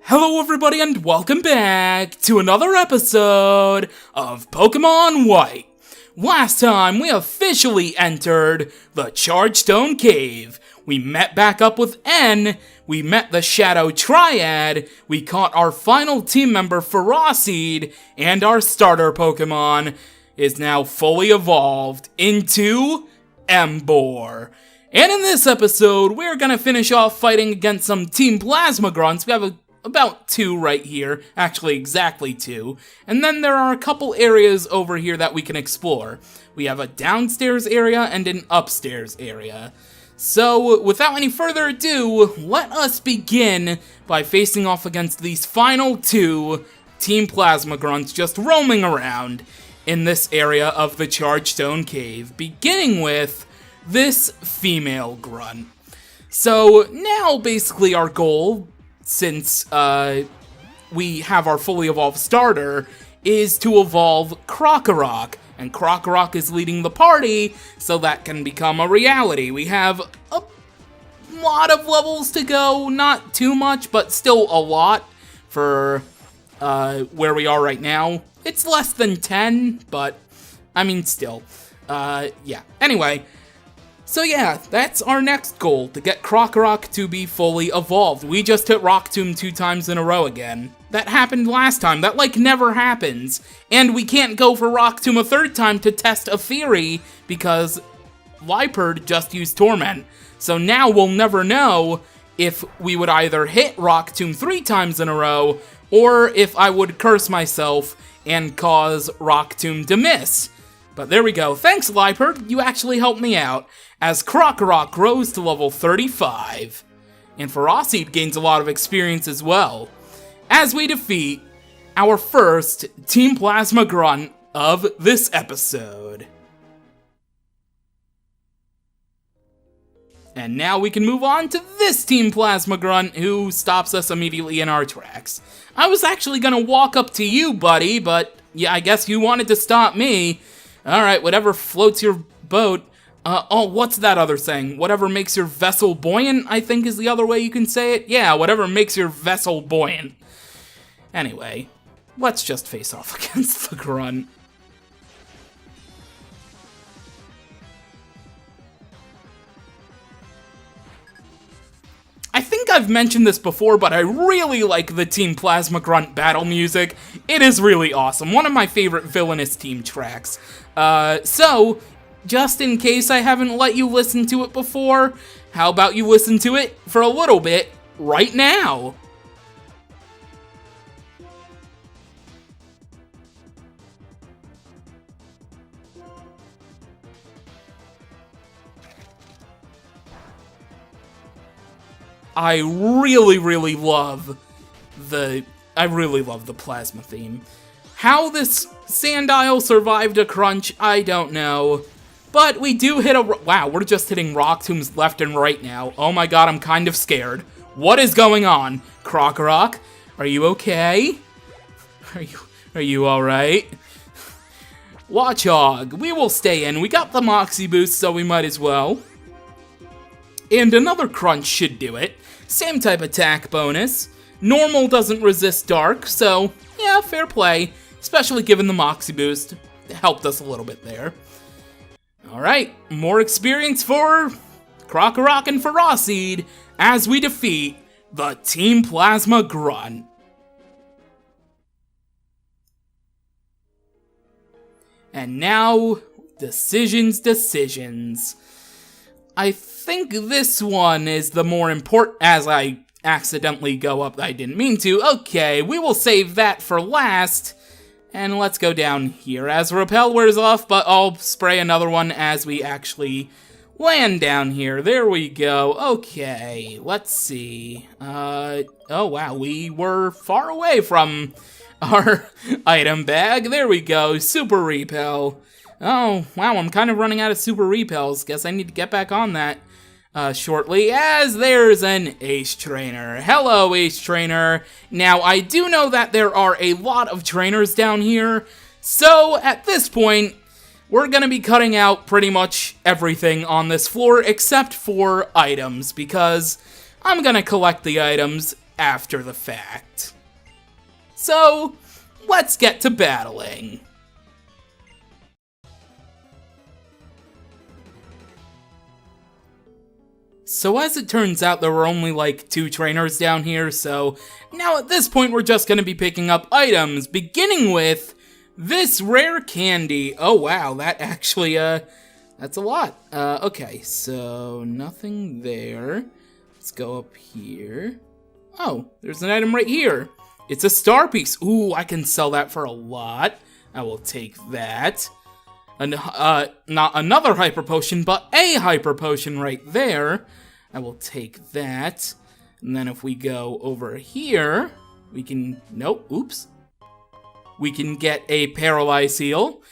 Hello everybody and welcome back to another episode of Pokemon White. Last time we officially entered the Chargestone Cave. We met back up with N, we met the Shadow Triad, we caught our final team member Ferocity, and our starter Pokemon is now fully evolved into Emboar. And in this episode, we're gonna finish off fighting against some Team Plasma Grunts. We have about two right here, actually exactly two. And then there are a couple areas over here that we can explore. We have a downstairs area and an upstairs area. So, without any further ado, let us begin by facing off against these final two Team Plasma Grunts just roaming around in this area of the Chargestone Cave, beginning with this female grunt. So, now basically our goal, since we have our fully evolved starter, is to evolve Krokorok. And Krokorok is leading the party, so that can become a reality. We have a lot of levels to go, not too much, but still a lot for where we are right now. It's less than 10, but I mean still. Yeah. Anyway, so yeah, that's our next goal, to get Krokorok to be fully evolved. We just hit Rock Tomb 2 times in a row again. That happened last time, that like never happens. And we can't go for Rock Tomb a third time to test a theory, because Liepard just used Torment. So now we'll never know if we would either hit Rock Tomb 3 times in a row, or if I would curse myself and cause Rock Tomb to miss. But there we go. Thanks, Liepard. You actually helped me out, as Krokorok grows to level 35. And Ferocity gains a lot of experience as well, as we defeat our first Team Plasma Grunt of this episode. And now we can move on to this Team Plasma Grunt, who stops us immediately in our tracks. I was actually gonna walk up to you, buddy, but yeah, I guess you wanted to stop me. Alright, whatever floats your boat. Oh, what's that other saying? Whatever makes your vessel buoyant, I think is the other way you can say it. Yeah, whatever makes your vessel buoyant. Anyway, let's just face off against the grunt. I think I've mentioned this before, but I really like the Team Plasma Grunt battle music. It is really awesome. One of my favorite villainous team tracks. So, just in case I haven't let you listen to it before, how about you listen to it for a little bit right now? I really love the plasma theme. How this Sandile survived a crunch, I don't know. But we do hit a... Wow, we're just hitting Rock Tombs left and right now. Oh my god, I'm kind of scared. What is going on? Krokorok, are you okay? Are you alright? Watchog, we will stay in. We got the Moxie boost, so we might as well. And another crunch should do it. Same type attack bonus. Normal doesn't resist dark, so yeah, fair play. Especially given the Moxie boost. It helped us a little bit there. Alright, more experience for Krokorok and Ferocity as we defeat the Team Plasma Grunt. And now, decisions. I think this one is the more important, as I accidentally go up, I didn't mean to. Okay, we will save that for last. And let's go down here as Repel wears off, but I'll spray another one as we actually land down here. There we go. Okay, let's see. Oh wow, we were far away from our item bag. There we go, Super Repel. Oh, wow, I'm kind of running out of Super Repels. Guess I need to get back on that shortly, as there's an Ace Trainer. Hello, Ace Trainer. Now, I do know that there are a lot of trainers down here, so at this point, we're gonna be cutting out pretty much everything on this floor except for items, because I'm gonna collect the items after the fact. So, let's get to battling. So as it turns out, there were only like 2 trainers down here, so now at this point we're just going to be picking up items, beginning with this rare candy. Oh wow, that actually, that's a lot. Okay, so nothing there. Let's go up here. Oh, there's an item right here. It's a star piece. Ooh, I can sell that for a lot. I will take that. Not another hyper potion, but a hyper potion right there. I will take that. And then if we go over here, we can, nope, oops. We can get a paralyze heal.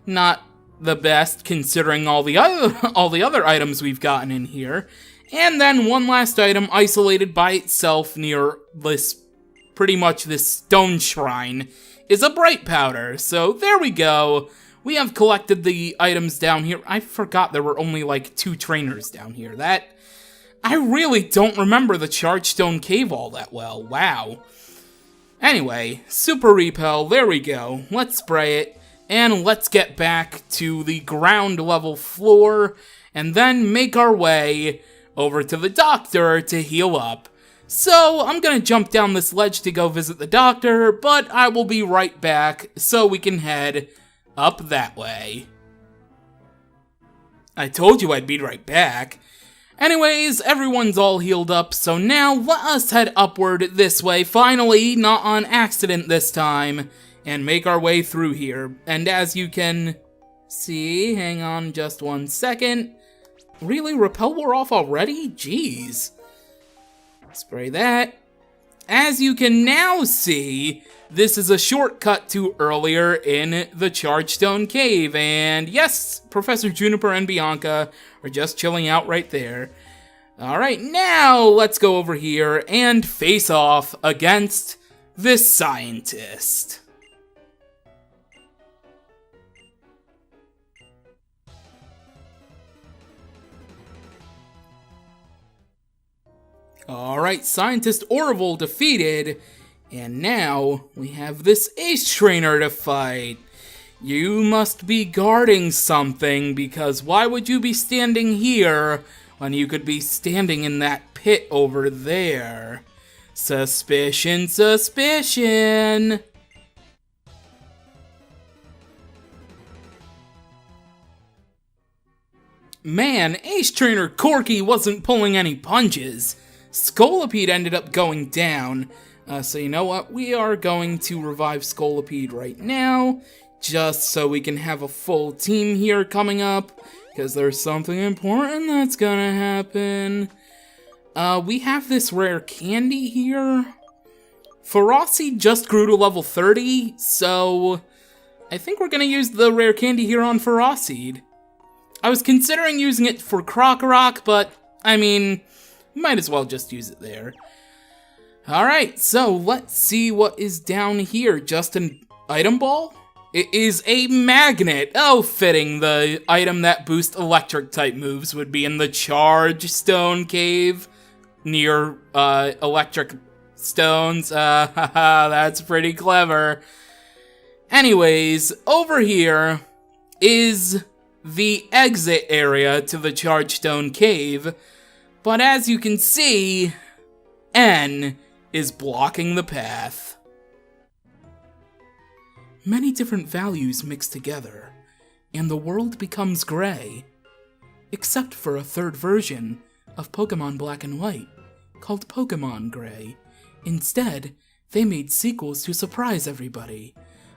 Not the best considering all the other items we've gotten in here. And then one last item isolated by itself near this, pretty much this stone shrine, is a bright powder. So there we go. We have collected the items down here. I forgot there were only like 2 trainers down here. I really don't remember the Chargestone Cave all that well. Wow. Anyway, Super Repel, there we go. Let's spray it, and let's get back to the ground level floor, and then make our way over to the doctor to heal up. So, I'm gonna jump down this ledge to go visit the doctor, but I will be right back so we can head up that way. I told you I'd be right back. Anyways, everyone's all healed up, so now let us head upward this way, finally, not on accident this time, and make our way through here. And as you can see, hang on just 1 second. Really? Repel wore off already? Jeez. Spray that. As you can now see, this is a shortcut to earlier in the Chargestone Cave, and yes, Professor Juniper and Bianca are just chilling out right there. Alright, now let's go over here and face off against this scientist. Alright, Scientist Orville defeated, and now we have this Ace Trainer to fight. You must be guarding something, because why would you be standing here when you could be standing in that pit over there? Suspicion, suspicion! Man, Ace Trainer Corky wasn't pulling any punches. Scolipede ended up going down. So you know what? We are going to revive Scolipede right now, just so we can have a full team here coming up, because there's something important that's gonna happen. We have this rare candy here. Ferocity just grew to level 30, so I think we're gonna use the rare candy here on Ferocity. I was considering using it for Crocorock, but, I mean, might as well just use it there. Alright, so let's see what is down here. Just an item ball? It is a magnet. Oh, fitting. The item that boosts electric type moves would be in the Chargestone Cave near electric stones. That's pretty clever. Anyways, over here is the exit area to the Chargestone Cave. But as you can see, N is blocking the path. Many different values mix together, and the world becomes gray. Except for a third version of Pokemon Black and White, called Pokemon Gray. Instead, they made sequels to surprise everybody.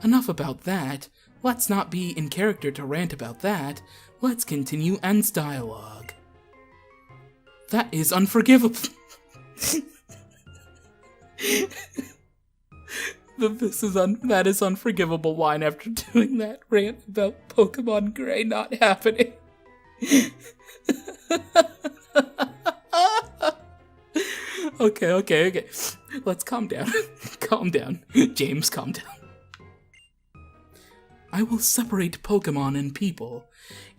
Enough about that. Let's not be in character to rant about that. Let's continue N's dialogue. That is unforgivable. That is unforgivable line after doing that rant about Pokemon Gray not happening. Okay. Let's calm down. Calm down. James, calm down. I will separate Pokemon and people,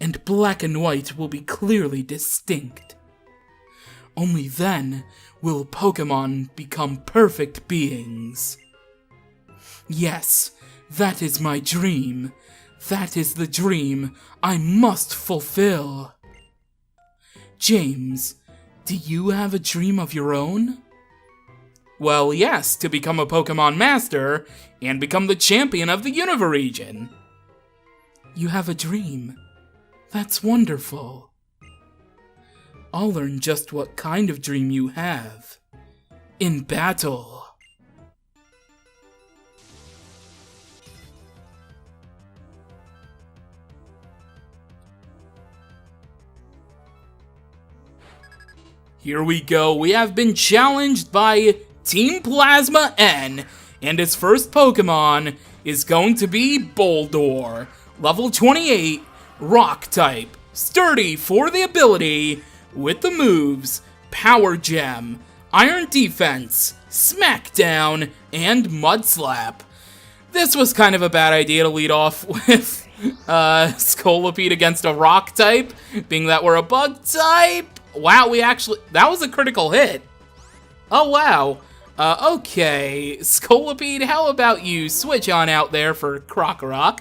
and Black and White will be clearly distinct. Only then will Pokémon become perfect beings. Yes, that is my dream. That is the dream I must fulfill. James, do you have a dream of your own? Well, yes, to become a Pokémon Master and become the champion of the Unova region. You have a dream. That's wonderful. I'll learn just what kind of dream you have. In battle. Here we go. We have been challenged by Team Plasma N, and its first Pokemon is going to be Boldore. Level 28, Rock type, sturdy for the ability, with the moves Power Gem, Iron Defense, Smackdown, and Mud Slap. This was kind of a bad idea to lead off with Scolipede against a Rock type, being that we're a Bug type. Wow, that was a critical hit. Oh, wow. Okay, Scolipede, how about you switch on out there for Krokorok?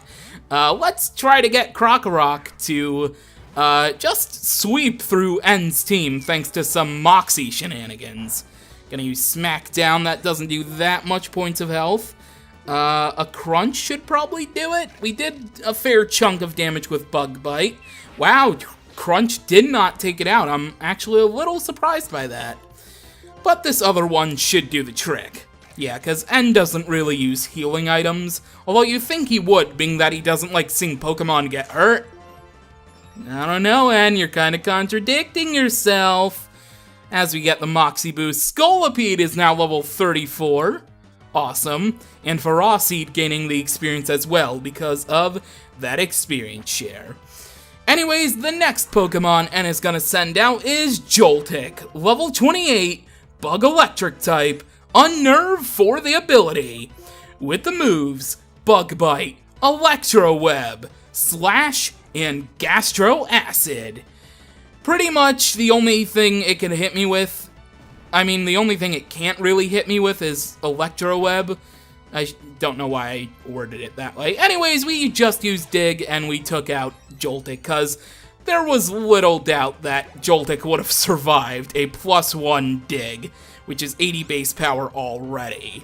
Let's try to get Krokorok to just sweep through N's team thanks to some Moxie shenanigans. Gonna use Smackdown, that doesn't do that much points of health. A Crunch should probably do it. We did a fair chunk of damage with Bug Bite. Wow, Crunch did not take it out. I'm actually a little surprised by that. But this other one should do the trick. Yeah, because N doesn't really use healing items, although you think he would, being that he doesn't like seeing Pokemon get hurt. I don't know, N, you're kind of contradicting yourself. As we get the Moxie boost, Scolipede is now level 34. Awesome. And Ferocity gaining the experience as well because of that experience share. Anyways, the next Pokemon N is gonna send out is Joltik, level 28, Bug Electric type, Unnerve for the ability, with the moves Bug Bite, Electro Web, Slash, and Gastro Acid. Pretty much the only thing it can hit me with, the only thing it can't really hit me with is Electro Web. I don't know why I worded it that way. Anyways, we just used Dig and we took out Joltik because there was little doubt that Joltik would have survived a +1 Dig, which is 80 base power already.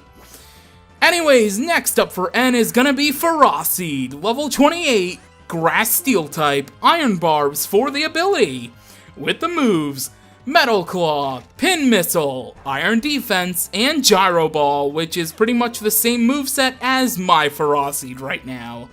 Anyways, next up for N is gonna be Ferocity, level 28, Grass Steel type, Iron Barbs for the ability, with the moves Metal Claw, Pin Missile, Iron Defense, and Gyro Ball, which is pretty much the same moveset as my Ferocity right now.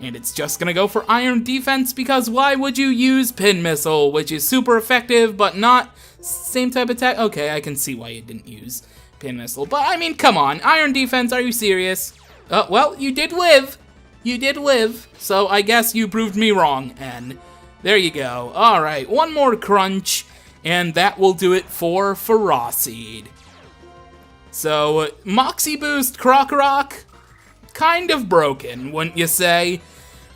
And it's just gonna go for Iron Defense because why would you use Pin Missile, which is super effective but not same type attack? Okay, I can see why you didn't use Pin Missile, but come on, Iron Defense, are you serious? Well, you did live. You did live, so I guess you proved me wrong, N. There you go. Alright, one more Crunch, and that will do it for Ferocity. So, Moxie Boost Krokorok, kind of broken, wouldn't you say?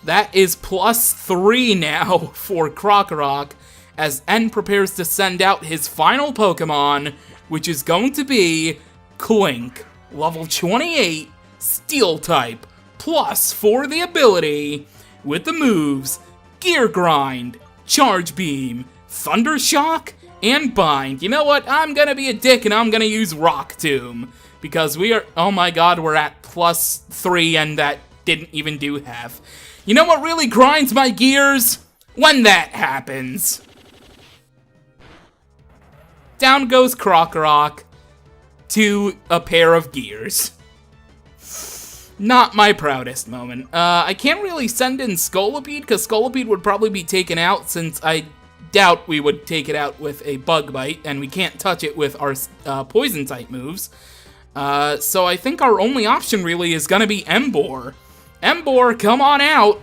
That is +3 now for Krokorok, as N prepares to send out his final Pokemon, which is going to be Clink, level 28, Steel type, plus for the ability, with the moves Gear Grind, Charge Beam, Thunder Shock, and Bind. You know what? I'm gonna be a dick and I'm gonna use Rock Tomb, because we are, oh my god, we're at +3 and that didn't even do half. You know what really grinds my gears? When that happens. Down goes Krokorok to a pair of gears. Not my proudest moment. I can't really send in Scolipede, because Scolipede would probably be taken out, since I doubt we would take it out with a Bug Bite, and we can't touch it with our Poison-type moves. So I think our only option really is gonna be Emboar. Emboar, come on out!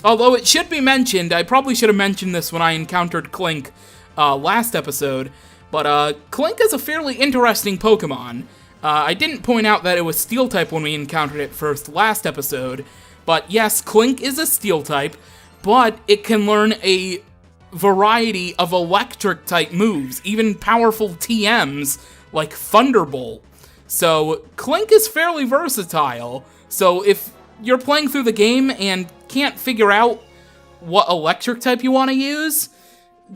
Although it should be mentioned, I probably should have mentioned this when I encountered Clink last episode, but Clink is a fairly interesting Pokemon. I didn't point out that it was Steel-type when we encountered it first last episode, but yes, Clink is a Steel-type, but it can learn a variety of electric-type moves, even powerful TMs like Thunderbolt. So Clink is fairly versatile, so if you're playing through the game and can't figure out what electric type you want to use,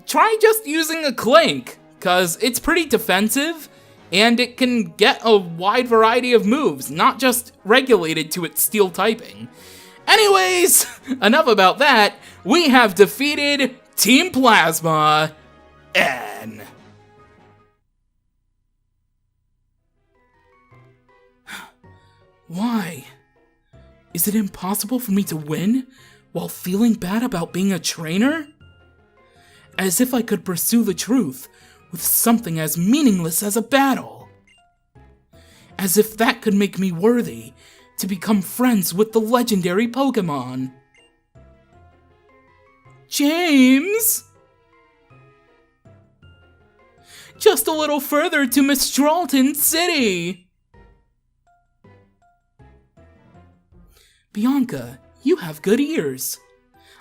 try just using a Clink, because it's pretty defensive, and it can get a wide variety of moves, not just regulated to its steel typing. Anyways, enough about that. We have defeated Team Plasma N. Why? Is it impossible for me to win while feeling bad about being a trainer? As if I could pursue the truth with something as meaningless as a battle. As if that could make me worthy to become friends with the legendary Pokémon. James! Just a little further to Mistralton City! Bianca, you have good ears.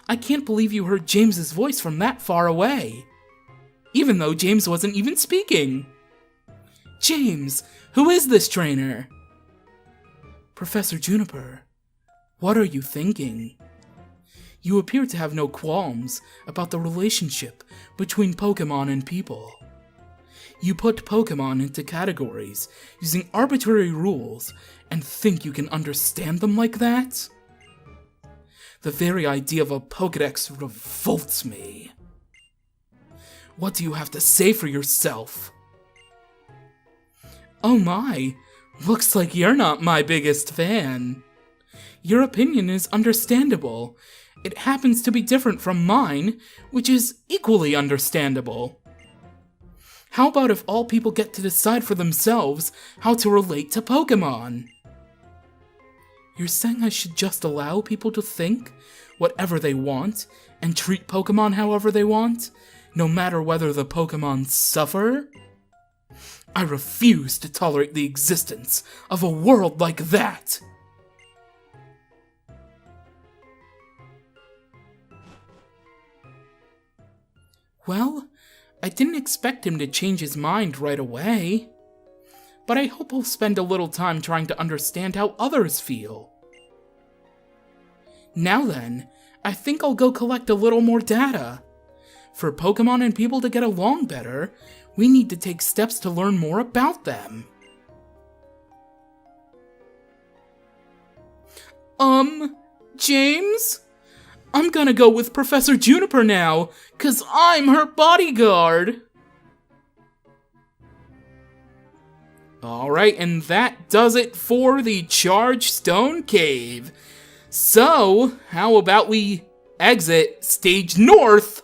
I can't believe you heard James's voice from that far away. Even though James wasn't even speaking. James, who is this trainer? Professor Juniper, what are you thinking? You appear to have no qualms about the relationship between Pokémon and people. You put Pokémon into categories using arbitrary rules and think you can understand them like that? The very idea of a Pokédex revolts me. What do you have to say for yourself? Oh my, looks like you're not my biggest fan. Your opinion is understandable. It happens to be different from mine, which is equally understandable. How about if all people get to decide for themselves how to relate to Pokémon? You're saying I should just allow people to think whatever they want and treat Pokémon however they want, no matter whether the Pokémon suffer? I refuse to tolerate the existence of a world like that! Well, I didn't expect him to change his mind right away. But I hope he'll spend a little time trying to understand how others feel. Now then, I think I'll go collect a little more data. For Pokémon and people to get along better, we need to take steps to learn more about them. James? I'm gonna go with Professor Juniper now, 'cause I'm her bodyguard. Alright, and that does it for the Charge Stone Cave. So, how about we exit Stage North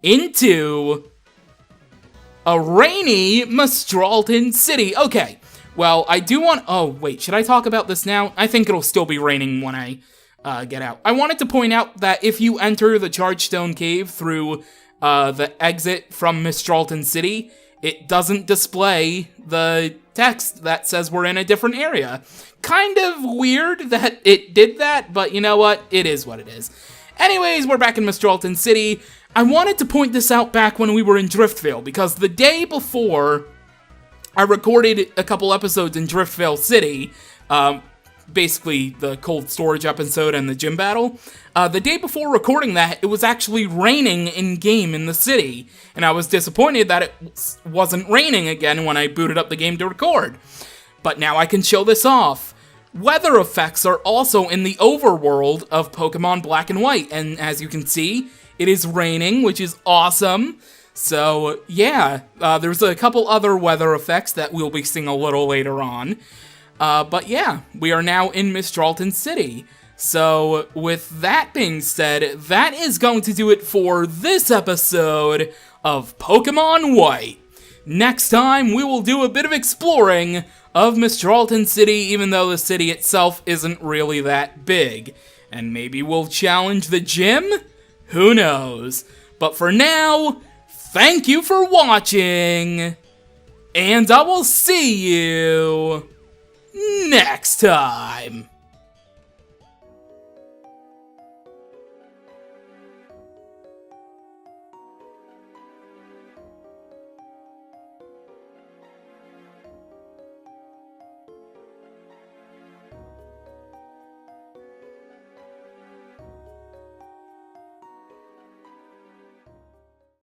into a rainy Mistralton City. Okay, well, I do want... Oh, wait, should I talk about this now? I think it'll still be raining when I get out. I wanted to point out that if you enter the Charge Stone Cave through the exit from Mistralton City, it doesn't display the text that says we're in a different area. Kind of weird that it did that, but you know what? It is what it is. Anyways, we're back in Mistralton City. I wanted to point this out back when we were in Driftvale, because the day before I recorded a couple episodes in Driftvale City, basically the cold storage episode and the gym battle. The day before recording that, it was actually raining in-game in the city, and I was disappointed that it wasn't raining again when I booted up the game to record. But now I can show this off. Weather effects are also in the overworld of Pokemon Black and White, and as you can see, it is raining, which is awesome. So, yeah, there's a couple other weather effects that we'll be seeing a little later on. But yeah, we are now in Mistralton City. So, with that being said, that is going to do it for this episode of Pokemon White. Next time, we will do a bit of exploring of Mistralton City, even though the city itself isn't really that big. And maybe we'll challenge the gym? Who knows? But for now, thank you for watching, and I will see you next time.